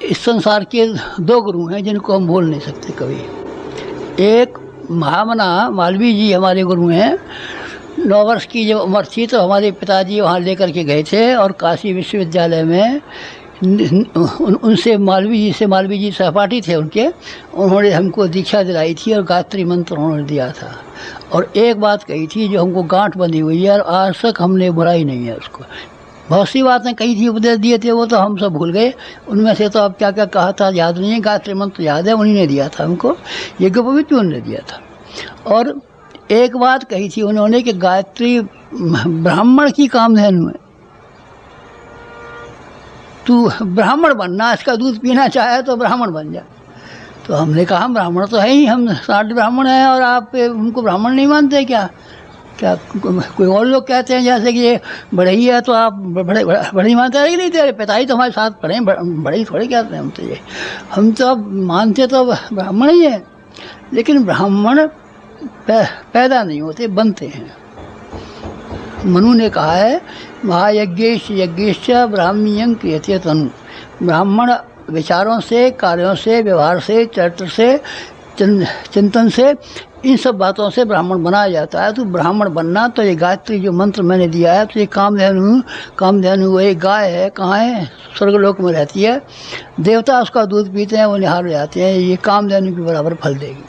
इस संसार के दो गुरु हैं जिनको हम भूल नहीं सकते कभी। एक महामना मालवीय जी हमारे गुरु हैं। 9 वर्ष की जब उम्र थी तो हमारे पिताजी वहाँ लेकर के गए थे और काशी विश्वविद्यालय में उनसे मालवीय जी सहपाठी थे उनके, उन्होंने हमको दीक्षा दिलाई थी और गायत्री मंत्र उन्होंने दिया था। और एक बात कही थी जो हमको गांठ बंधी हुई है और आज तक हमने बुराई नहीं है उसको। बहुत सी बातें कही थी, उपदेश दिए थे, वो तो हम सब भूल गए। उनमें से तो अब क्या क्या कहा था याद नहीं है। गायत्री मंत्र याद है, उन्हीं ने दिया था हमको, यज्ञोपवीत भी उन्होंने दिया था। और एक बात कही थी उन्होंने कि गायत्री ब्राह्मण की कामधेनु है, तू ब्राह्मण बनना, इसका दूध पीना चाहे तो ब्राह्मण बन जा। तो हमने कहा हम ब्राह्मण तो है ही, हम 60 ब्राह्मण हैं और आप उनको ब्राह्मण नहीं मानते क्या? क्या कोई और लोग कहते हैं जैसे कि ये बढ़ई है तो आप बढ़ई मानते हैं कि नहीं, तेरे पिता ही तो हमारे साथ पढ़े, बढ़ई थोड़े कहते हैं हम तो। ये हम तो अब मानते तो ब्राह्मण ही है, लेकिन ब्राह्मण पैदा नहीं होते, बनते हैं। मनु ने कहा है महायज्ञेश यज्ञेश ब्राह्मीयं क्रियते तनु। ब्राह्मण विचारों से, कार्यों से, व्यवहार से, चरित्र से, चिंतन से, इन सब बातों से ब्राह्मण बनाया जाता है। तो ब्राह्मण बनना तो ये गायत्री जो मंत्र मैंने दिया है, तो ये कामधेनु वो एक गाय है, कहाँ है? स्वर्गलोक में रहती है। देवता उसका दूध पीते हैं, वो निहार हो जाते हैं। ये कामधेनु के बराबर फल देगी।